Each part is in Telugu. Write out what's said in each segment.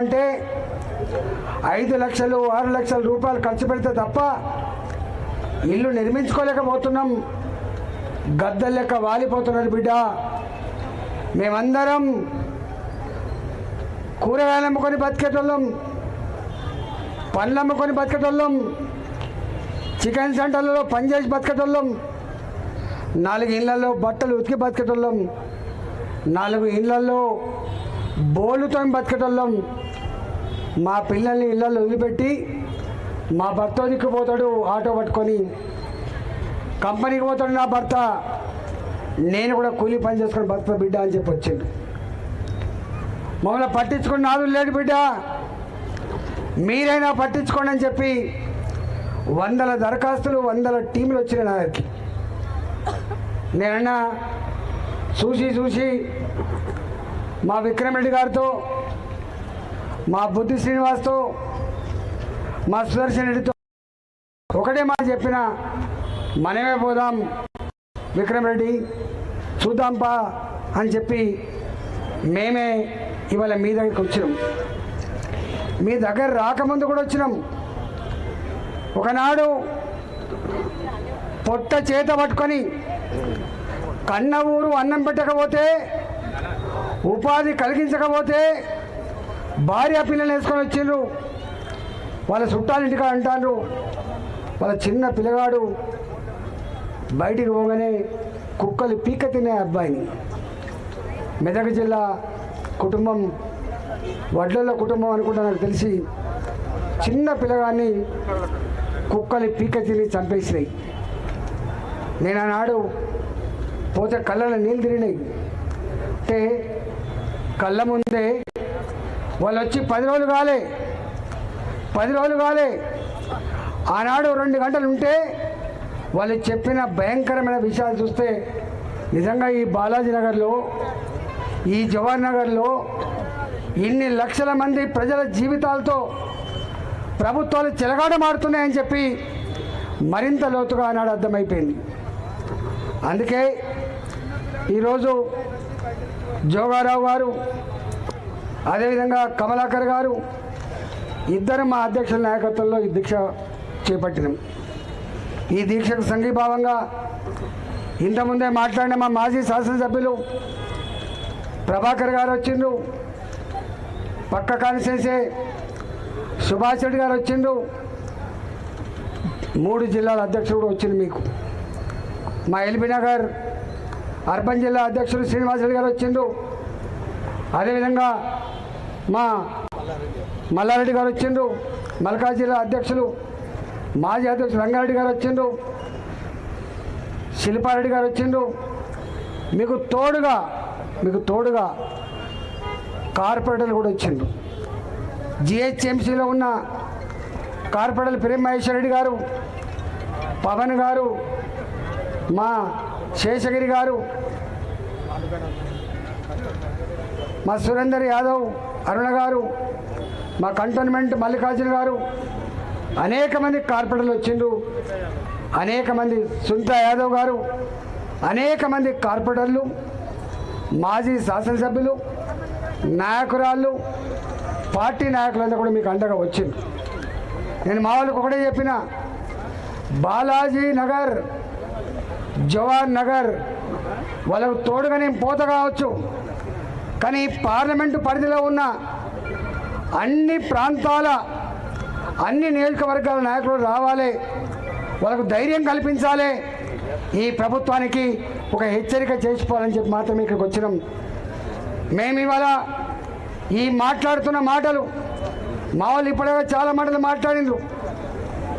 అంటే 5 లక్షలు 6 లక్షల రూపాయలు ఖర్చు పెడితే తప్ప ఇల్లు నిర్మించుకోలేకపోతున్నాం. గద్దె లెక్క వాలిపోతున్నారు బిడ్డ. మేమందరం కూరగాయలు అమ్ముకొని బతికేటోళ్ళం, పండ్లు అమ్ముకొని బతికేటోళ్ళం, చికెన్ సెంటర్లలో పనిచేసి బతికేటోళ్ళం, 4 ఇళ్లలో బట్టలు ఉతికి బతికేటోళ్ళం, 4 ఇళ్లలో బోలుతో బతికేటోళ్ళం. మా పిల్లల్ని ఇళ్లలో వదిలిపెట్టి మా భర్త దిక్కుపోతాడు ఆటో పట్టుకొని, కంపెనీకి పోతాడు నా భర్త, నేను కూడా కూలీ పని చేసుకొని బతుకు బిడ్డ అని చెప్పి వచ్చిండు. మమ్మల్ని పట్టించుకుని నాదు లేడు బిడ్డ, మీరైనా పట్టించుకోండి అని చెప్పి 100 దరఖాస్తులు 100 టీంలు వచ్చినాయి నా దగ్గరికి. నేనన్నా చూసి మా విక్రమ్ రెడ్డి గారితో, మా బుద్ధి శ్రీనివాస్తో, మా సుదర్శన్ రెడ్డితో ఒకటే మాట చెప్పిన, మనమే పోదాం విక్రమ్ రెడ్డి చూద్దాంపా అని చెప్పి మేమే ఇవాళ మీ దగ్గరికి వచ్చినాం. మీ దగ్గర రాకముందు కూడా వచ్చినాం. ఒకనాడు పొట్ట చేత పట్టుకొని కన్న ఊరు అన్నం పెట్టకపోతే, ఉపాధి కలిగించకపోతే భార్య పిల్లలు వేసుకొని వచ్చిండ్రు. వాళ్ళ చుట్టాలింటికి అంటారు, వాళ్ళ చిన్న పిల్లగాడు బయటికి పోగానే కుక్కలు పీక తినే అబ్బాయిని. మెదక్ జిల్లా కుటుంబం, వడ్లల కుటుంబం అనుకుంటా నాకు తెలిసి, చిన్న పిల్లగాన్ని కుక్కలు పీక తిని చంపేసినాయి. నేను ఆనాడు పోతే కళ్ళలో నీళ్ళు తిరిగినాయి. అంటే కళ్ళ ముందే వాళ్ళు వచ్చి 10 రోజులు కాలే ఆనాడు 2 గంటలు ఉంటే వాళ్ళు చెప్పిన భయంకరమైన విషయాలు చూస్తే నిజంగా ఈ బాలాజీ నగర్లో, ఈ జవహర్ నగర్లో ఇన్ని లక్షల మంది ప్రజల జీవితాలతో ప్రభుత్వాలు చెలగాటమాడుతున్నాయని చెప్పి మరింత లోతుగా ఆనాడు అర్థమైపోయింది. అందుకే ఈరోజు జోగారావు గారు, అదేవిధంగా కమలాకర్ గారు ఇద్దరు మా అధ్యక్షుల నాయకత్వంలో ఈ దీక్ష చేపట్టినాం. ఈ దీక్షకు సంఘీభావంగా ఇంతకుముందే మాట్లాడిన మా మాజీ శాసనసభ్యులు ప్రభాకర్ గారు వచ్చిండ్రు, పక్క కాన్స్టిట్యున్సీ సుభాష్ రెడ్డి గారు వచ్చిండ్రు, 3 జిల్లాల అధ్యక్షుడు కూడా వచ్చింది మీకు. మా ఎల్బీ నగర్ అర్బన్ జిల్లా అధ్యక్షుడు శ్రీనివాసరెడ్డి గారు వచ్చిండ్రు, అదేవిధంగా మా మల్లారెడ్డి గారు వచ్చిండ్రు, మల్కాజ్ జిల్లా అధ్యక్షులు మాజీ అధ్యక్షులు రంగారెడ్డి గారు వచ్చిండ్రు, శిల్పారెడ్డి గారు వచ్చిండ్రు. మీకు తోడుగా కార్పొరేటర్లు కూడా వచ్చిండ్రు. జిహెచ్ఎంసీలో ఉన్న కార్పొరేటర్లు ప్రేమ్ మహేశ్వర్ రెడ్డి గారు, పవన్ గారు, మా శేషగిరి గారు, మా సురేందర్ యాదవ్, అరుణ గారు, మా కంటోన్మెంట్ మల్లికార్జున గారు, అనేక మంది కార్పొరేటర్లు వచ్చిండ్రు. అనేక మంది సునీత యాదవ్ గారు, అనేక మంది కార్పొరేటర్లు, మాజీ శాసనసభ్యులు, నాయకురాళ్ళు, పార్టీ నాయకులంతా కూడా మీకు అండగా వచ్చింది. నేను మా వాళ్ళకి ఒకటే చెప్పిన, బాలాజీ నగర్, జవహర్ నగర్ వాళ్ళకు తోడుగా నేను పోత కావచ్చు, కానీ పార్లమెంటు పరిధిలో ఉన్న అన్ని ప్రాంతాల, అన్ని నియోజకవర్గాల నాయకులు రావాలి, వాళ్ళకు ధైర్యం కల్పించాలి, ఈ ప్రభుత్వానికి ఒక హెచ్చరిక చేసుకోవాలని చెప్పి మాత్రమే ఇక్కడికి వచ్చినాం. మేము ఇవాళ ఈ మాట్లాడుతున్న మాటలు, మా వాళ్ళు ఇప్పటికే చాలా మాటలు మాట్లాడిండ్రు.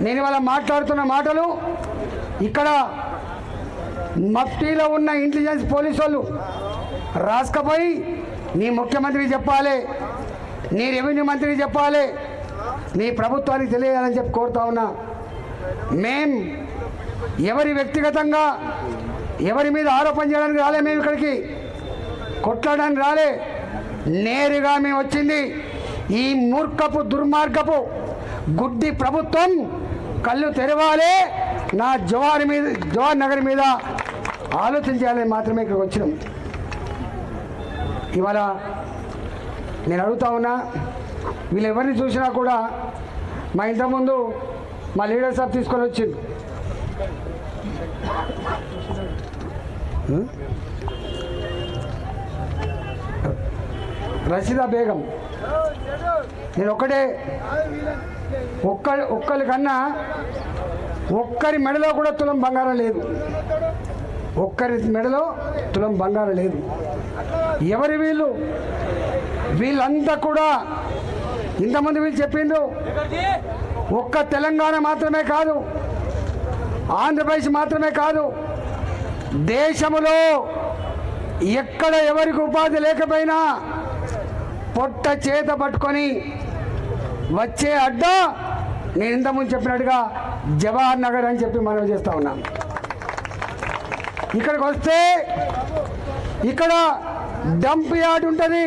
నేను ఇవాళ మాట్లాడుతున్న మాటలు ఇక్కడ మఫ్టీలో ఉన్న ఇంటెలిజెన్స్ పోలీసు వాళ్ళు రాసుకపోయి నీ ముఖ్యమంత్రికి చెప్పాలి, నీ రెవెన్యూ మంత్రికి చెప్పాలి, నీ ప్రభుత్వానికి తెలియాలని చెప్పి కోరుతా ఉన్నా. మేం ఎవరి వ్యక్తిగతంగా ఎవరి మీద ఆరోపణ చేయడానికి రాలే, మేము ఇక్కడికి కొట్లాడడానికి రాలే. నేరుగా మేము వచ్చింది ఈ మూర్ఖపు దుర్మార్గపు గుడ్డి ప్రభుత్వం కళ్ళు తెరవాలి, నా జవహర్ నగర్ మీద ఆలోచించాలని మాత్రమే ఇక్కడికి వచ్చినాం. ఇవాళ నేను అడుగుతా ఉన్నా, వీళ్ళు ఎవరిని చూసినా కూడా మా ఇంతకుముందు మా లీడర్ సాబ్ తీసుకొని వచ్చింది. రషీదా బేగం, నేను ఒక్కరి కన్నా ఒక్కరి మెడలో కూడా తులం బంగారం లేదు, ఒక్కరి మెడలో తులం బంగారం లేదు. ఎవరి వీళ్ళంతా కూడా ఇంతమంది వీళ్ళు చెప్పిండ్రు, ఒక్క తెలంగాణ మాత్రమే కాదు, ఆంధ్రప్రదేశ్ మాత్రమే కాదు, దేశంలో ఎక్కడ ఎవరికి ఉపాధి లేకపోయినా పొట్ట చేత పట్టుకొని వచ్చే అడ్డ నేను ఇంతకుముందు చెప్పినట్టుగా జవహర్ నగర్ అని చెప్పి మనం చేస్తూ ఉన్నాం. ఇక్కడికి వస్తే ఇక్కడ డంప్ యార్డ్ ఉంటుంది.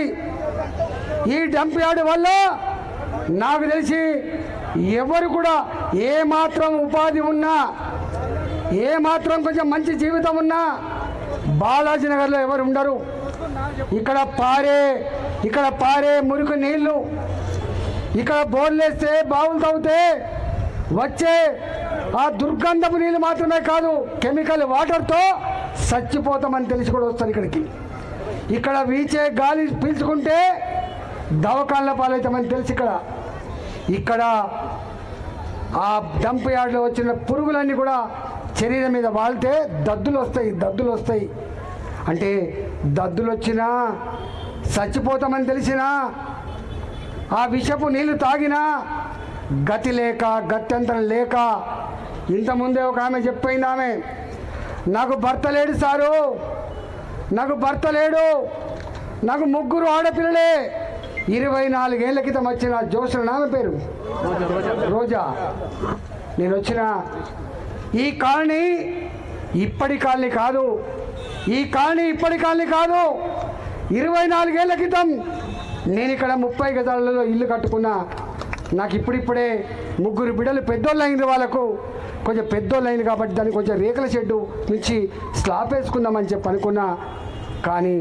ఈ డంప్ యార్డ్ వల్ల నాకు తెలిసి ఎవరు కూడా ఏమాత్రం ఉపాధి ఉన్నా, ఏమాత్రం కొంచెం మంచి జీవితం ఉన్నా బాలాజీ నగర్లో ఎవరు ఉండరు. ఇక్కడ పారే మురికి నీళ్లు, ఇక్కడ బోర్లేస్తే బావులు తవ్వుతే వచ్చే ఆ దుర్గంధపు నీళ్ళు మాత్రమే కాదు, కెమికల్ వాటర్తో చచ్చిపోతామని తెలిసి కూడా వస్తారు ఇక్కడికి. ఇక్కడ వీచే గాలి పీల్చుకుంటే దవాఖానల పాలవుతామని తెలిసి ఇక్కడ ఆ డంప్ యార్డ్లో వచ్చిన పురుగులన్నీ కూడా శరీరం మీద వాళ్తే దద్దులు వస్తాయి. అంటే దద్దులు వచ్చినా చచ్చిపోతామని తెలిసినా ఆ విషపు నీళ్లు తాగినా గత్యంతరం లేక ఇంతకుముందే ఒక ఆమె చెప్పిపోయింది, ఆమె నాకు భర్త లేడు సారు, నాకు భర్త లేడు, నాకు 3 ఆడపిల్లలే. 24 ఏళ్ల క్రితం వచ్చిన జోష్న ఆమె పేరు రోజా. నేను వచ్చిన ఈ కాలనీ ఇప్పటి కాలనీ కాదు, 24 ఏళ్ల క్రితం నేను ఇక్కడ 30 గజాలలో ఇల్లు కట్టుకున్నా. నాకు ఇప్పుడిప్పుడే 3 బిడ్డలు పెద్దోళ్ళు అయింది, వాళ్ళకు కొంచెం పెద్దోళ్ళు అయింది కాబట్టి దానికి కొంచెం రేకుల షెడ్డు నుంచి స్లాబ్ వేసుకుందామని చెప్పి అనుకున్నా. కానీ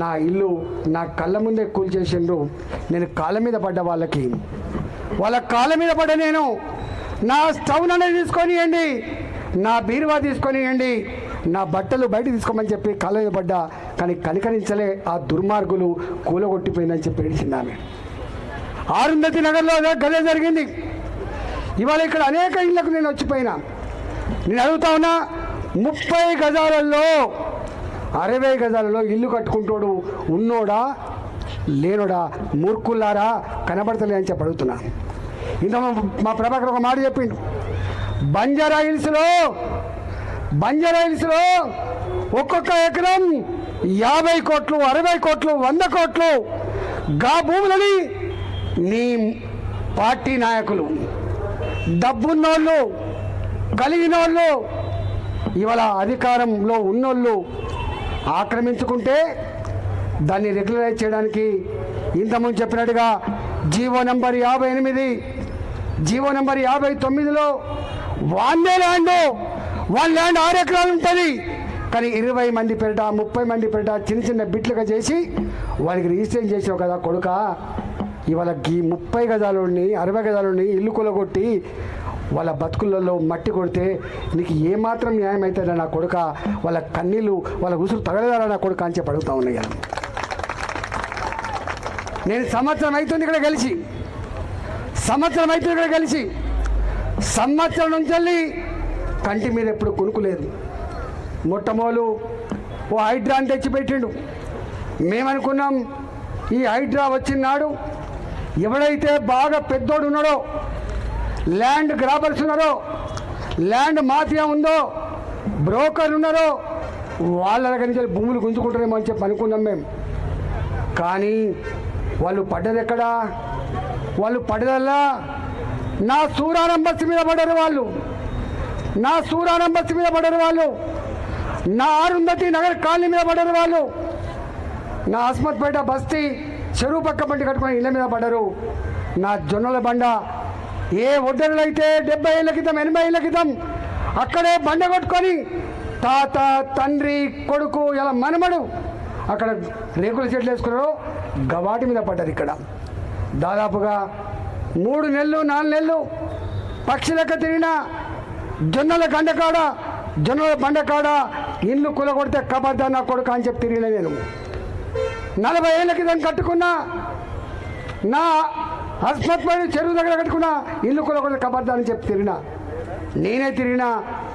నా ఇల్లు నా కళ్ళ ముందే కూల్చేసిండ్రు. నేను కాళ్ళ మీద పడ్డ వాళ్ళ కాళ్ళ మీద పడ్డ నేను నా స్టవ్ అనేది తీసుకొనియండి, నా బీరువా తీసుకొనియండి, నా బట్టలు బయట తీసుకోమని చెప్పి కాళ్ళ మీద పడ్డా. కానీ కనికరించలే ఆ దుర్మార్గులు, కూలగొట్టిపోయిందని చెప్పి ఏడిచింది ఆమె. అరుంధతి నగర్లో గదే జరిగింది. ఇవాళ ఇక్కడ అనేక ఇళ్లకు నేను వచ్చిపోయినా. నేను అడుగుతా ఉన్నా, 30 గజాలలో 60 గజాలలో ఇల్లు కట్టుకుంటాడు ఉన్నోడా లేనోడా? మూర్ఖుల్లారా, కనబడతలే అని చెప్పి అడుగుతున్నా. ఇంత మా ప్రభాకర్ ఒక మాట చెప్పిండు, బంజారా హిల్స్లో ఒక్కొక్క ఎకరం 50 కోట్లు, 60 కోట్లు, 100 కోట్లు గా భూములని నీ పార్టీ నాయకులు, డబ్బున్నోళ్ళు, కలిగినోళ్ళు, ఇవాళ అధికారంలో ఉన్నోళ్ళు ఆక్రమించుకుంటే దాన్ని రెగ్యులరైజ్ చేయడానికి ఇంతకుముందు చెప్పినట్టుగా జీవో నంబర్ 58, జీవో నంబర్ 59లో వాళ్ళ ల్యాండ్ 6 ఎకరాలు ఉంటుంది. కానీ 20 మంది పేరిట, 30 మంది పేరిట చిన్న బిట్లుగా చేసి వారికి రిజిస్ట్రేషన్ చేసావు కదా కొడుక. ఇవాళ ఈ 30 గజాలని 60 గజాలని ఇల్లు కొలగొట్టి వాళ్ళ బతుకులలో మట్టి కొడితే నీకు ఏమాత్రం న్యాయం అవుతుందా నా కొడుక? వాళ్ళ కన్నీళ్ళు, వాళ్ళ ఉసురు తగలదారా నా కొడుక అని చెప్పి అడుగుతా ఉన్నాయి. నేను సంవత్సరం అవుతుంది ఇక్కడ కలిసి, సంవత్సరం నుంచి కంటి మీద ఎప్పుడు కొనుక్కులేదు. మొట్టమొదలు ఓ హైడ్రాని తెచ్చిపెట్టిండు. మేమనుకున్నాం ఈ హైడ్రా వచ్చినాడు ఎవడైతే బాగా పెద్దోడు ఉన్నాడో, ల్యాండ్ గ్రాబర్స్ ఉన్నారో, ల్యాండ్ మాఫియా ఉందో, బ్రోకర్లు ఉన్నారో వాళ్ళ దగ్గర నుంచి భూములు గుంజుకుంటారేమో అని చెప్పి అనుకున్నాం మేము. కానీ వాళ్ళు పడ్డది ఎక్కడా? వాళ్ళు పడ్డదల్లా నా సూరారం బస్సు మీద పడ్డారు వాళ్ళు, నా అరుంధతి నగర్ కాలనీ మీద పడ్డారు వాళ్ళు, నా అస్మత్పేట బస్తీ చెరువు పక్క బండి కట్టుకుని ఇళ్ళ మీద పడ్డారు. నా జొన్నల బండ ఏ ఒడ్డరులు అయితే 70 ఏళ్ళ క్రితం 80 ఏళ్ళ క్రితం అక్కడే బండ కొట్టుకొని తాత, తండ్రి, కొడుకు, ఇలా మనమడు అక్కడ రేకుల చెట్లు వేసుకున్నారో గవాటి మీద పడ్డారు. ఇక్కడ దాదాపుగా 3 నెలలు 4 నెలలు పక్షులకు తిరిగిన జొన్నల గండకాడ జొన్నల బండకాడ ఇల్లు కూలగొడితే కబద్దా నా కొడుకు అని చెప్పి తిరిగిన నేను 40 ఏళ్ళ క్రితం కట్టుకున్న నా హస్మత్పడి చెరువు దగ్గర కట్టుకున్న ఇల్లు కూలగొడితే కబద్దా అని చెప్పి నేనే తిరిగిన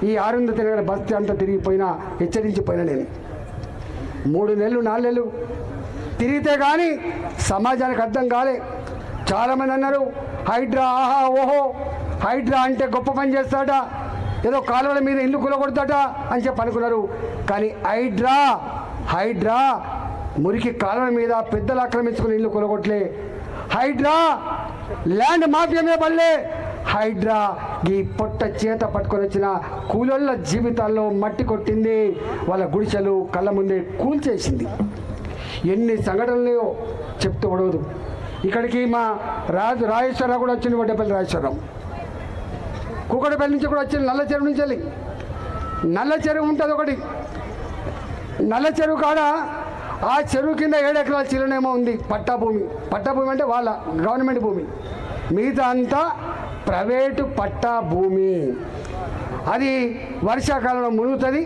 ఈ 600 తిరిగిన బస్తీ అంతా తిరిగిపోయినా హెచ్చరించిపోయినా నేను 3 నెలలు 4 నెలలు తిరిగితే కానీ సమాజానికి అర్థం కాలే. చాలామంది అన్నారు హైడ్రా ఆహా ఓహో హైడ్రా అంటే గొప్ప పని చేస్తాడ, ఏదో కాలువల మీద ఇల్లు కూలగొడతాట అని చెప్పి అనుకున్నారు. కానీ హైడ్రా మురికి కాలువల మీద పెద్దలు ఆక్రమించుకుని ఇల్లు కూలగొట్టలే. హైడ్రా ల్యాండ్ మాఫియా మీద పడలే. హైడ్రా ఈ పొట్ట చేత పట్టుకొని వచ్చిన కూలోళ్ళ జీవితాల్లో మట్టి కొట్టింది, వాళ్ళ గుడిసెలు కళ్ళ ముందే కూల్చేసింది. ఎన్ని సంఘటనలు చెప్తూ పడవదు. ఇక్కడికి మా రాజేశ్వరరావు కూడా వచ్చింది, వడ్డేపల్లి రాజేశ్వరరావు. కూకటపల్లి నుంచి కూడా వచ్చింది, నల్ల చెరువు నుంచి వెళ్ళి. నల్ల చెరువు ఉంటుంది ఒకటి, నల్ల చెరువు కాడ ఆ చెరువు కింద 7 ఎకరాల చిల్లనేమో ఉంది పట్టా భూమి. పట్టా భూమి అంటే వాళ్ళ గవర్నమెంట్ భూమి, మిగతా అంతా ప్రైవేటు పట్టా భూమి. అది వర్షాకాలంలో మునుగుతుంది,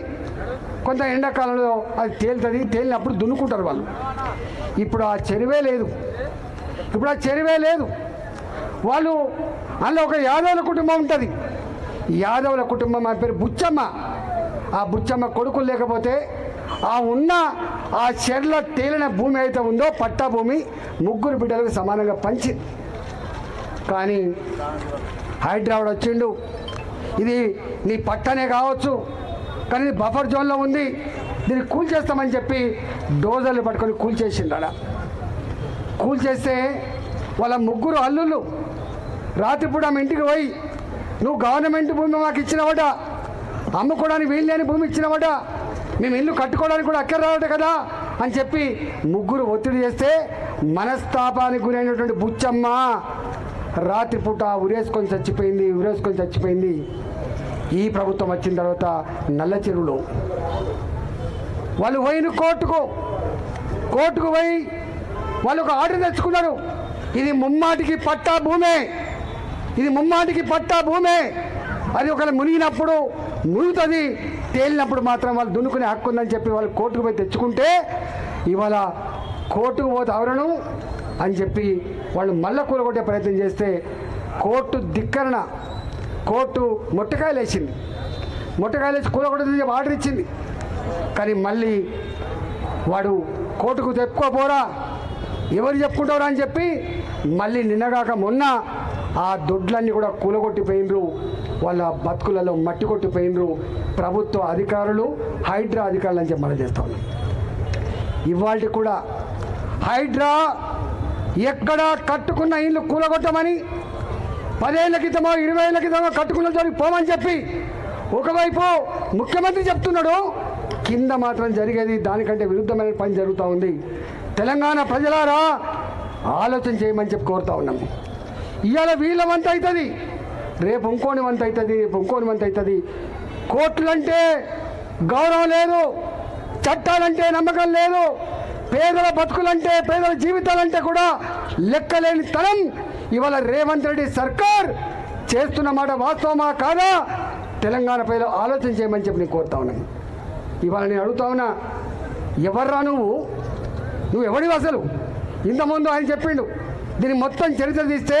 కొంత ఎండాకాలంలో అది తేలుతుంది. తేలినప్పుడు దున్నుకుంటారు వాళ్ళు. ఇప్పుడు ఆ చెరువే లేదు. వాళ్ళు అందులో ఒక యాదవుల కుటుంబం ఉంటుంది. యాదవుల కుటుంబం ఆ పేరు బుచ్చమ్మ. ఆ బుచ్చమ్మ కొడుకులు లేకపోతే ఆ చెర్ల తేలిన భూమి అయితే ఉందో పట్టా భూమి 3 బిడ్డలకు సమానంగా పంచింది. కానీ హైదరాబాద్ వచ్చిండు, ఇది నీ పట్టనే కావచ్చు కానీ బఫర్ జోన్లో ఉంది, దీన్ని కూల్చేస్తామని చెప్పి డోజర్లు పట్టుకొని కూల్చేసిండు. అలా కూల్చేస్తే వాళ్ళ 3 అల్లుళ్ళు రాత్రిపూట ఆమె ఇంటికి పోయి నువ్వు గవర్నమెంట్ భూమి మాకు ఇచ్చినవట, అమ్ముకోవడానికి వీలు లేని భూమి ఇచ్చినవట, మేము ఇల్లు కట్టుకోవడానికి కూడా అక్కర రావట కదా అని చెప్పి 3 ఒత్తిడి చేస్తే మనస్తాపానికి గురైనటువంటి బుచ్చమ్మ రాత్రిపూట ఉరేసుకొని చచ్చిపోయింది. ఈ ప్రభుత్వం వచ్చిన తర్వాత నల్ల చెరువులో వాళ్ళు పోయిన కోర్టుకు పోయి వాళ్ళు ఒక ఆర్డర్ తెచ్చుకున్నారు. ఇది ముమ్మాటికి పట్టా భూమే, అది ఒకవేళ మునిగినప్పుడు మునుగుతుంది, తేలినప్పుడు మాత్రం వాళ్ళు దున్నుకునే హక్కు ఉందని చెప్పి వాళ్ళు కోర్టుకు పోయి తెచ్చుకుంటే ఇవాళ కోర్టుకు పోతే అవరను అని చెప్పి వాళ్ళు మళ్ళా కూలగొట్టే ప్రయత్నం చేస్తే కోర్టు మొట్టకాయలు వేసి కూలగొట్టదని చెప్పి ఆర్డర్ ఇచ్చింది. కానీ మళ్ళీ వాడు కోర్టుకు చెప్పుకోపోరా, ఎవరు చెప్పుకుంటారా అని చెప్పి మళ్ళీ నిన్నగాక మొన్న ఆ దొడ్లన్నీ కూడా కూలగొట్టిపోయినరు, వాళ్ళ బతుకులలో మట్టి కొట్టిపోయినరు ప్రభుత్వ అధికారులు, హైడ్రా అధికారులు అని చెప్పి మనం చేస్తా ఉన్నాం. ఇవాళ కూడా హైడ్రా ఎక్కడ కట్టుకున్న ఇల్లు కూలగొట్టమని 10 ఏళ్ల క్రితమో 20 ఏళ్ల క్రితమో కట్టుకున్న చోటికి పోమని చెప్పి ఒకవైపు ముఖ్యమంత్రి చెప్తున్నాడు, కింద మాత్రం జరిగేది దానికంటే విరుద్ధమైన పని జరుగుతూ ఉంది. తెలంగాణ ప్రజలారా ఆలోచన చేయమని చెప్పి కోరుతా ఉన్నాం. ఇవాళ వీళ్ళ వంత అవుతుంది, రేపు ఇంకోని వంత అవుతుంది. కోర్టులంటే గౌరవం లేదు, చట్టాలంటే నమ్మకం లేదు, పేదల బతుకులంటే పేదల జీవితాలంటే కూడా లెక్కలేని తనం ఇవాళ రేవంత్ రెడ్డి సర్కార్ చేస్తున్నమాట వాస్తవమా కాదా తెలంగాణ ప్రజలు ఆలోచన చేయమని చెప్పి నేను కోరుతా ఉన్నాను. ఇవాళ నేను అడుగుతా ఉన్నా, ఎవర్రా నువ్వు ఎవడివి అసలు? ఇంతకుముందు ఆయన చెప్పిండు, దీన్ని మొత్తం చరిత్ర తీస్తే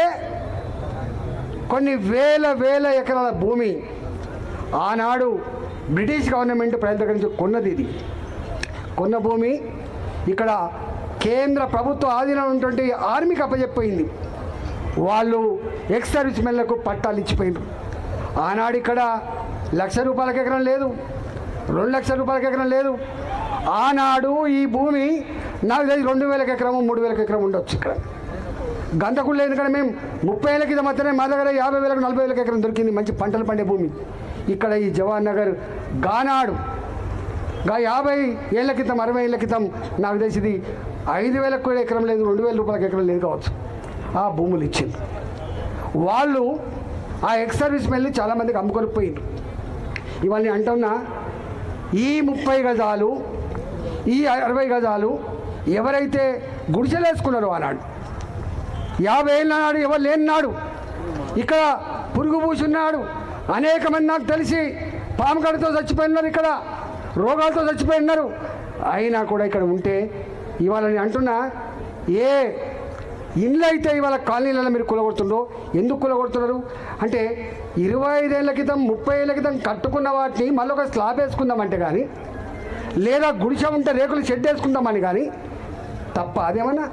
కొన్ని వేల ఎకరాల భూమి ఆనాడు బ్రిటిష్ గవర్నమెంట్ ప్రజల దగ్గర నుంచి కొన్నది. ఇది కొన్న భూమి ఇక్కడ కేంద్ర ప్రభుత్వ ఆధీనంలో ఉన్నటువంటి ఆర్మీకి అప్పచెప్పోయింది. వాళ్ళు ఎక్స్ సర్వీస్ మెన్లకు పట్టాలు ఇచ్చిపోయినారు. ఆనాడు ఇక్కడ ₹1,00,000 ఎకరం లేదు, ₹2,00,000 ఎకరం లేదు. ఆనాడు ఈ భూమి నాకు తెలిసి 2,000 ఎకరము 3,000 ఎకరం ఉండొచ్చు. ఇక్కడ గంతకుళ్ళు లేదు. ఇక్కడ మేము 30 ఏళ్ళ కింద మాత్రమే మా దగ్గర 50,000 40,000 ఎకరం దొరికింది, మంచి పంటలు పండే భూమి. ఇక్కడ ఈ జవహర్ నగర్ గానాడు 50 ఏళ్ల క్రితం 60 ఏళ్ల క్రితం నాకు తెలిసింది 5,000 కూడా ఎకరం లేదు, ₹2,000 ఎకరం లేదు కావచ్చు. ఆ భూములు ఇచ్చింది వాళ్ళు. ఆ ఎక్స్ సర్వీస్ మెన్లు చాలామందికి అమ్ముకొని పోయిండ్రు. ఇవన్నీ అంటున్నా, ఈ 30 గజాలు ఈ 60 గజాలు ఎవరైతే గుడిసెలు వేసుకున్నారో ఆనాడు 50 ఏళ్ళ నాడు ఎవరు లేని నాడు ఇక్కడ పురుగు పూసున్నాడు. అనేక మంది నాకు తెలిసి పాము కడుతో చచ్చిపోయినారు, ఇక్కడ రోగాలతో చచ్చిపోయినారు. అయినా కూడా ఇక్కడ ఉంటే ఇవాళ నేను అంటున్నా, ఏ ఇండ్లు అయితే ఇవాళ కాలనీలలో మీరు కూలగొడుతుండ్రో, ఎందుకు కూలగొడుతున్నారు అంటే 25 ఏళ్ల క్రితం 30 ఏళ్ల క్రితం కట్టుకున్న వాటిని మళ్ళీ ఒక స్లాబ్ వేసుకుందామంటే కానీ, లేదా గుడిసె ఉంటే రేకులు షెడ్ వేసుకుందామని కానీ తప్ప అదేమన్నా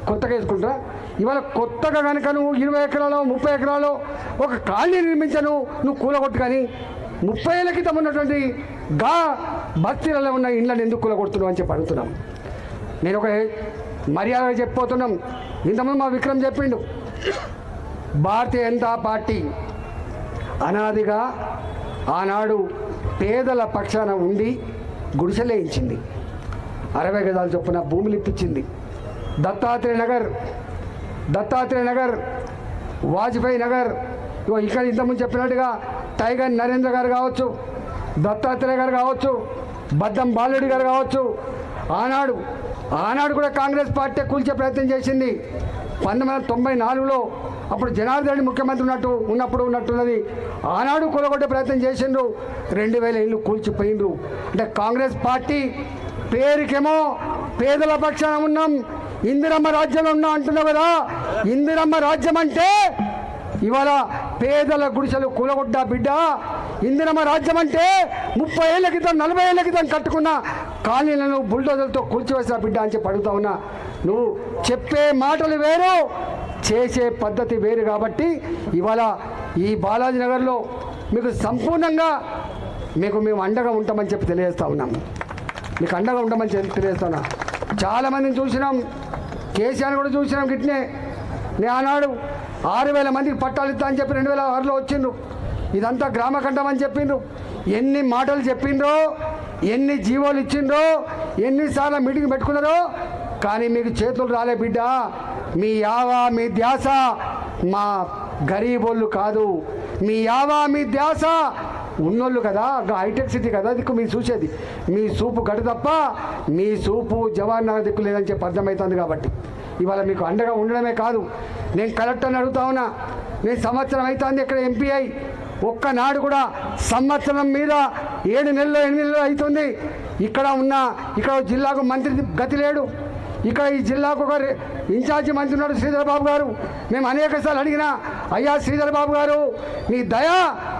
కొత్తగా వేసుకుంటారా? ఇవాళ కొత్తగా కనుక నువ్వు 20 ఎకరాలో 30 ఎకరాలో ఒక కాలనీ నిర్మించను, నువ్వు కూలగొట్టు. కానీ 30 ఏళ్ల క్రితం ఉన్నటువంటి గా బస్తీలలో ఉన్న ఇండ్లను ఎందుకు కూలగొడుతున్నావు అని చెప్పి అడుగుతున్నాం. నేను ఒక మర్యాదగా చెప్పిపోతున్నాం. ఇంతకుముందు మా విక్రమ్ చెప్పిండు, భారతీయ జనతా పార్టీ అనాదిగా ఆనాడు పేదల పక్షాన ఉండి గుడిసెలేయించింది, 60 గజాల చొప్పున భూములు ఇప్పించింది. దత్తాత్రేయ నగర్, వాజ్పేయి నగర్, ఇక్కడ ఇంతకుముందు చెప్పినట్టుగా టైగర్ నరేంద్ర గారు కావచ్చు, దత్తాత్రేయ గారు కావచ్చు, బద్దం బాలరెడ్డి గారు కావచ్చు. ఆనాడు కూడా కాంగ్రెస్ పార్టీ కూల్చే ప్రయత్నం చేసింది. 1994లో అప్పుడు జనార్దన్ రెడ్డి ముఖ్యమంత్రి ఉన్నప్పుడు ఉన్నట్టున్నది. ఆనాడు కూలగొట్టే ప్రయత్నం చేసిండ్రు. 2000 ఇళ్ళు కూల్చిపోయిండ్రు. అంటే కాంగ్రెస్ పార్టీ పేరుకేమో పేదల పక్షాన ఉన్నాం, ఇందిరమ్మ రాజ్యంలో ఉన్నాం అంటున్నావు కదా. ఇందిరమ్మ రాజ్యం అంటే ఇవాళ పేదల గుడిసెలు కూలగొడ్డా బిడ్డ. ఇందిరమ్మ రాజ్యం అంటే 30 ఏళ్ల క్రితం 40 ఏళ్ల క్రితం కట్టుకున్న కాలనీలను బుల్డోజర్లతో కూల్చివేసిన బిడ్డ అని చెప్పి అడుగుతా ఉన్నా. నువ్వు చెప్పే మాటలు వేరు, చేసే పద్ధతి వేరు. కాబట్టి ఇవాళ ఈ బాలాజీ నగర్లో మీకు సంపూర్ణంగా మేము అండగా ఉంటామని చెప్పి తెలియజేస్తా ఉన్నాం. మీకు అండగా ఉంటామని చెప్పి తెలియజేస్తా ఉన్నా. చాలామందిని చూసినాం, కేసీఆర్ కూడా చూసినాం. గిట్నే నేను ఆనాడు 6000 మందికి పట్టాలు ఇస్తా అని చెప్పి 2006లో వచ్చిండ్రు. ఇదంతా గ్రామకంఠం అని చెప్పిండ్రు. ఎన్ని మాటలు చెప్పిండ్రో, ఎన్ని జీవోలు ఇచ్చిండ్రో, ఎన్నిసార్లు మీటింగ్ పెట్టుకున్నారో, కానీ మీకు చేతులు రాలే బిడ్డ. మీ యావా మీ ధ్యాస మా గరీబోళ్ళు కాదు, మీ యావా మీ ధ్యాస ఉన్నోళ్ళు కదా, హైటెక్ సిటీ కదా దిక్కు మీరు చూసేది. మీ సూపు గడు తప్ప మీ సూపు జవాన్ నగర్ దిక్కు లేదని చెప్పి అర్థమవుతుంది. కాబట్టి ఇవాళ మీకు అండగా ఉండడమే కాదు, నేను కలెక్టర్ని అడుగుతా ఉన్నా. నేను సంవత్సరం అవుతుంది ఇక్కడ ఎంపీ అయి, ఒక్కనాడు కూడా సంవత్సరం మీద 7 నెలలు 8 నెలలు అవుతుంది ఇక్కడ జిల్లాకు మంత్రి గతి లేడు. ఇక్కడ ఈ జిల్లాకు ఒక ఇన్ఛార్జి మంత్రి ఉన్నాడు శ్రీధర్ బాబు గారు. మేము అనేకసార్లు అడిగినా, అయ్యా శ్రీధర్ బాబు గారు మీ దయ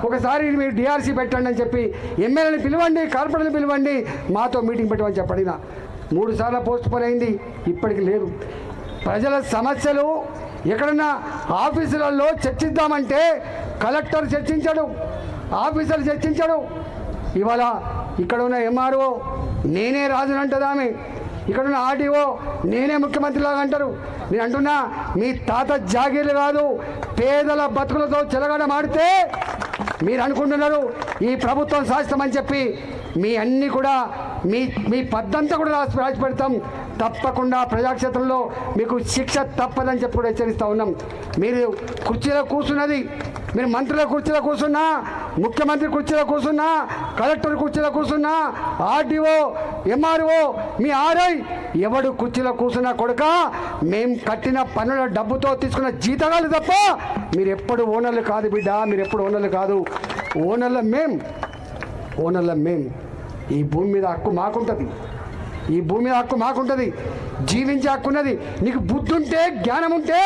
ఒకసారి మీరు డిఆర్సీ పెట్టండి అని చెప్పి, ఎమ్మెల్యేని పిలవండి, కార్పొరేటర్ని పిలవండి, మాతో మీటింగ్ పెట్టమని చెప్పి అడిగినా. 3 సార్లు పోస్ట్ పోన్ అయింది, ఇప్పటికి లేదు. ప్రజల సమస్యలు ఎక్కడన్నా ఆఫీసులలో చర్చిద్దామంటే కలెక్టర్ చర్చించడు, ఆఫీసర్లు చర్చించడు. ఇవాళ ఇక్కడ ఉన్న ఎంఆర్ఓ నేనే రాజునంటది ఆమె, ఇక్కడున్న ఆర్డీఓ నేనే ముఖ్యమంత్రిలాగా అంటారు. నేను అంటున్నా, మీ తాత జాగీర్లు కాదు, పేదల బతుకులతో చెలగాటమాడితే మీరు అనుకుంటున్నారు ఈ ప్రభుత్వం శాశ్వతమని చెప్పి. మీ అన్నీ కూడా మీ పద్దంతా కూడా రాసి పెడతాం. తప్పకుండా ప్రజాక్షేత్రంలో మీకు శిక్ష తప్పదని చెప్పి కూడా హెచ్చరిస్తూ ఉన్నాం. మీరు కుర్చీలో కూర్చున్నది, మీరు మంత్రుల కుర్చీలో కూర్చున్నా, ముఖ్యమంత్రి కుర్చీలో కూర్చున్నా, కలెక్టర్ కుర్చీలో కూర్చున్నా, ఆర్డీఓ ఎంఆర్ఓ మీ ఆర్ఐ ఎవడు కుర్చీలో కూర్చున్నా కొడుక, మేము కట్టిన పన్నుల డబ్బుతో తీసుకున్న జీతగాలు తప్ప మీరు ఎప్పుడు ఓనర్లు కాదు బిడ్డ, మీరు ఎప్పుడు ఓనర్లు కాదు. ఓనర్ల మేం. ఈ భూమి మీద హక్కు మాకుంటుంది, ఈ భూమి మీద హక్కు మాకుంటుంది, జీవించే హక్కు ఉన్నది. నీకు బుద్ధి ఉంటే, జ్ఞానం ఉంటే,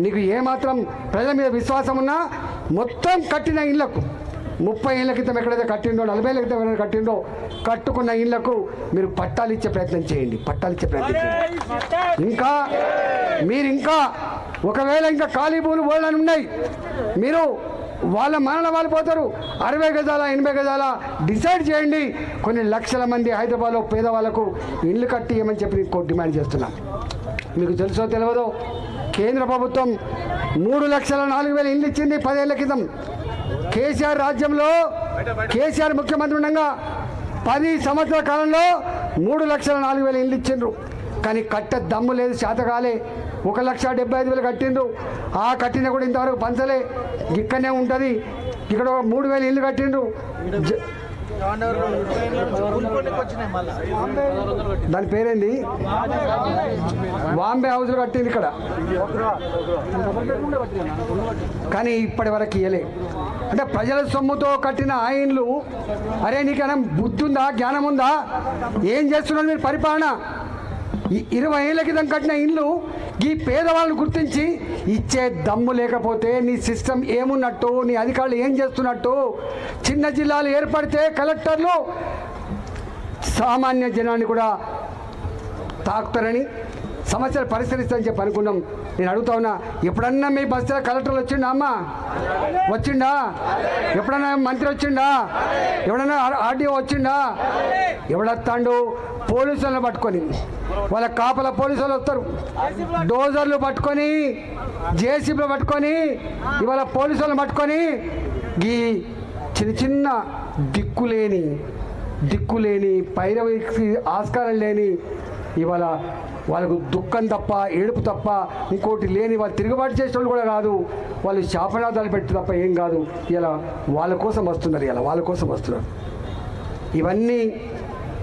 నీకు ఏమాత్రం ప్రజల మీద విశ్వాసం ఉన్నా మొత్తం కట్టిన ఇళ్లకు 30 ఏళ్ల క్రితం ఎక్కడైతే కట్టిండో, 40 ఏళ్ల క్రితం ఎక్కడైతే కట్టిండో కట్టుకున్న ఇళ్లకు మీరు పట్టాలు ఇచ్చే ప్రయత్నం చేయండి, ఇంకా ఒకవేళ ఇంకా ఖాళీ భూములు పోవాలని ఉన్నాయి, మీరు వాళ్ళ మనల వాళ్ళు పోతారు. 60 గజాల 80 గజాల డిసైడ్ చేయండి. కొన్ని లక్షల మంది హైదరాబాద్లో పేదవాళ్ళకు ఇల్లు కట్టి ఇవ్వమని చెప్పి డిమాండ్ చేస్తున్నా. మీకు తెలుసో తెలియదో, కేంద్ర ప్రభుత్వం 3,04,000 ఇల్లు ఇచ్చింది 10 ఏళ్ల క్రితం. కేసీఆర్ రాజ్యంలో కేసీఆర్ ముఖ్యమంత్రి ఉండగా 10 సంవత్సరాల కాలంలో 3,04,000 ఇల్లు ఇచ్చిండ్రు. కానీ కట్ట దమ్ము లేదు, శాతకాలే. 1,75,000 కట్టిండ్రు. ఆ కట్టిన కూడా ఇంతవరకు పంచలే, ఇక్కడనే ఉంటుంది. ఇక్కడ 3,000 ఇల్లు కట్టిండ్రు. దాని పేరేంది? బాంబే హౌస్లు కట్టింది ఇక్కడ, కానీ ఇప్పటి వరకు ఇయ్యలే. అంటే ప్రజల సొమ్ముతో కట్టిన ఆ ఇండ్లు, అరే నీకైనా బుద్ధి ఉందా, జ్ఞానం ఉందా? ఏం చేస్తున్నారు మీరు పరిపాలన? 20 ఏళ్ళ క్రితం కట్టిన ఇండ్లు ఈ పేదవాళ్ళను గుర్తించి ఇచ్చే దమ్ము లేకపోతే నీ సిస్టమ్ ఏమున్నట్టు, నీ అధికారులు ఏం చేస్తున్నట్టు? చిన్న జిల్లాలు ఏర్పడితే కలెక్టర్లు సామాన్య జనాన్ని కూడా తాకుతారని, సమస్యలు పరిష్కరిస్తారని చెప్పి అనుకున్నాం. నేను అడుగుతా ఉన్నా, ఎప్పుడన్నా మీ బస్తీలో కలెక్టర్లు వచ్చిండా అమ్మా? వచ్చిండా? ఎప్పుడన్నా మంత్రి వచ్చిండా? ఎవడన్నా ఆర్డీఓ వచ్చిండా? ఎవడొస్తాడు? పోలీసులను పట్టుకొని, వాళ్ళ కాపల పోలీసు వాళ్ళు వస్తారు, డోజర్లు పట్టుకొని, జేసీబీలు పట్టుకొని, ఇవాళ పోలీసు వాళ్ళని పట్టుకొని ఈ చిన్న చిన్న దిక్కులేని పైరవికి ఆస్కారం లేని, ఇవాళ వాళ్ళకు దుఃఖం తప్ప, ఏడుపు తప్ప ఇంకోటి లేని, వాళ్ళు తిరుగుబాటు చేసేవాళ్ళు కూడా కాదు, వాళ్ళు శాపనార్థాలు పెట్టి తప్ప ఏం కాదు. ఇలా వాళ్ళ కోసం వస్తున్నారు. ఇవన్నీ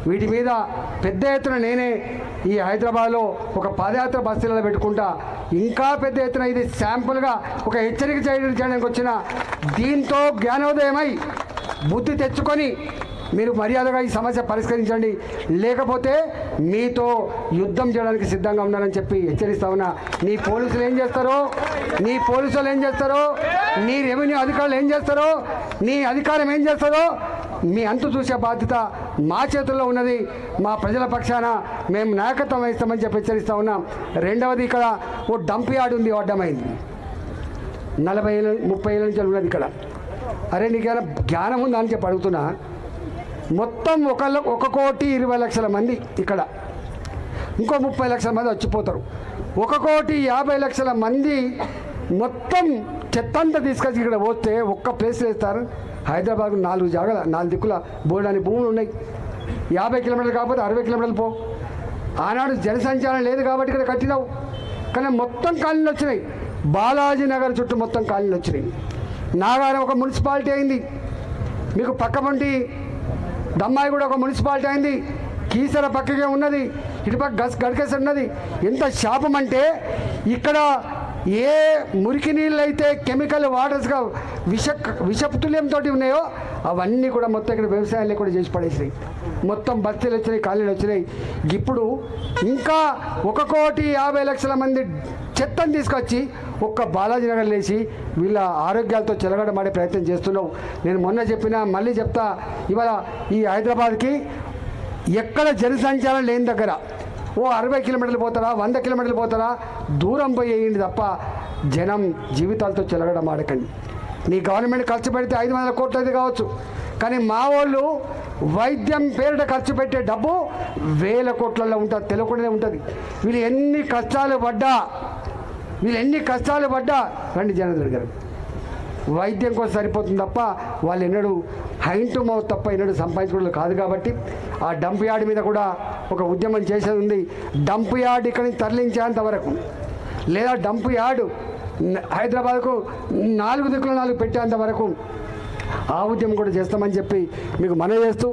వీటి మీద పెద్ద ఎత్తున నేనే ఈ హైదరాబాద్లో ఒక పాదయాత్ర బస్తీలలో పెట్టుకుంటా, ఇంకా పెద్ద ఎత్తున ఇది శాంపుల్గా ఒక హెచ్చరిక చేయడానికి వచ్చిన, దీంతో జ్ఞానోదయమై బుద్ధి తెచ్చుకొని మీరు మర్యాదగా ఈ సమస్య పరిష్కరించండి, లేకపోతే మీతో యుద్ధం చేయడానికి సిద్ధంగా ఉన్నారని చెప్పి హెచ్చరిస్తా ఉన్నా. నీ పోలీసులు ఏం చేస్తారో, నీ పోలీసులు ఏం చేస్తారో, నీ రెవెన్యూ అధికారులు ఏం చేస్తారో, నీ అధికారం ఏం చేస్తారో మీ అంతు చూసే బాధ్యత మా చేతుల్లో ఉన్నది. మా ప్రజల పక్షాన మేము నాయకత్వం వహిస్తామని చెప్పి హెచ్చరిస్తా ఉన్నాం. రెండవది, ఇక్కడ ఓ డంప్ యార్డ్ ఉంది, అడ్డమైంది. 40 ఏళ్ళ 30 ఏళ్ళ నుంచి ఉన్నది ఇక్కడ. అరే నీకేమైనా జ్ఞానం ఉందా అని చెప్పి అడుగుతున్నా. మొత్తం 1,20,00,000 మంది ఇక్కడ, ఇంకో 30 లక్షల మంది వచ్చిపోతారు. 1,50,00,000 మంది మొత్తం చెత్తంతా తీసుకొచ్చి ఇక్కడ పోతే ఒక్క ప్లేస్ వేస్తారు. హైదరాబాద్కు 4 జాగాల 4 దిక్కుల బోర్డాని భూములు ఉన్నాయి. 50 కిలోమీటర్లు కాకపోతే 60 కిలోమీటర్లు పో. ఆనాడు జనసంచారం లేదు కాబట్టి ఇక్కడ కట్టినావు, కానీ మొత్తం కాలనీలు వచ్చినాయి. బాలాజీ నగర్ చుట్టూ మొత్తం కాలనీలు వచ్చినాయి. నాగారం ఒక మున్సిపాలిటీ అయింది, మీకు పక్కపంటి దమ్మాయి కూడా ఒక మున్సిపాలిటీ అయింది, కీసర పక్కకే ఉన్నది, ఇటుపక్క గడికేసి ఉన్నది. ఎంత శాపం అంటే ఇక్కడ ఏ మురికి నీళ్ళు అయితే కెమికల్ వాటర్స్గా విషపుతుల్యంతో ఉన్నాయో అవన్నీ కూడా మొత్తం ఇక్కడ వ్యవసాయాన్ని కూడా చేసి పడేసినాయి. మొత్తం బస్తీలు వచ్చినాయి, కాలనీలు వచ్చినాయి. ఇప్పుడు ఇంకా 1,50,00,000 మంది చెత్తను తీసుకొచ్చి ఒక్క బాలాజీ నగర్ లేచి వీళ్ళ ఆరోగ్యాలతో చెలగడమాడే ప్రయత్నం చేస్తున్నావు. నేను మొన్న చెప్పినా, మళ్ళీ చెప్తా, ఇవాళ ఈ హైదరాబాద్కి ఎక్కడ జనసంచారం లేని దగ్గర ఓ 60 కిలోమీటర్లు పోతారా, 100 కిలోమీటర్లు పోతారా, దూరం పోయేయండి తప్ప జనం జీవితాలతో చెలగడమాడకండి. నీ గవర్నమెంట్ ఖర్చు పెడితే 500 కోట్లు అయితే కావచ్చు, కానీ మా వాళ్ళు వైద్యం పేరిట ఖర్చు పెట్టే డబ్బు 1000 కోట్లలో ఉంటుంది, తెలియకుండానే ఉంటుంది. వీళ్ళు ఎన్ని కష్టాలు పడ్డా రండి జనార్దన్ గారు, వైద్యం కోసం సరిపోతుంది తప్ప వాళ్ళు ఎన్నడూ హైన్ టు మౌత్ తప్ప ఎన్నడూ సంపాదించుకోవడం కాదు. కాబట్టి ఆ డంప్ యార్డ్ మీద కూడా ఒక ఉద్యమం చేసేది ఉంది. డంప్ యార్డ్ ఇక్కడి నుంచి తరలించేంత వరకు, లేదా డంప్ యార్డ్ హైదరాబాద్కు 4 దిక్కుల 4 పెట్టేంత వరకు ఆ ఉద్యమం కూడా చేస్తామని చెప్పి మీకు మనవి చేస్తూ,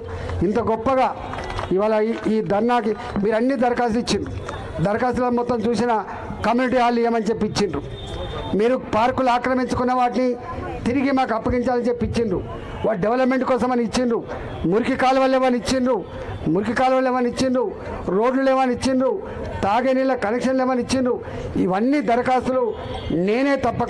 ఇంత గొప్పగా ఇవాళ ఈ ధర్నాకి మీరు అన్ని దరఖాస్తులు ఇచ్చిండ్రు. దరఖాస్తులను మొత్తం చూసిన కమ్యూనిటీ హాల్ ఇవ్వమని చెప్పి ఇచ్చిండ్రు. మీరు పార్కులు ఆక్రమించుకున్న వాటిని తిరిగి మాకు అప్పగించాలని చెప్పి ఇచ్చిండ్రు. వాటి డెవలప్మెంట్ కోసం అని ఇచ్చిండ్రు. మురికి కాలువలు ఏమని ఇచ్చిండ్రు, రోడ్లు ఏమని ఇచ్చిండ్రు, తాగే నీళ్ళ కనెక్షన్లు ఏమని ఇచ్చిండ్రు. ఇవన్నీ దరఖాస్తులు నేనే తప్పకుండా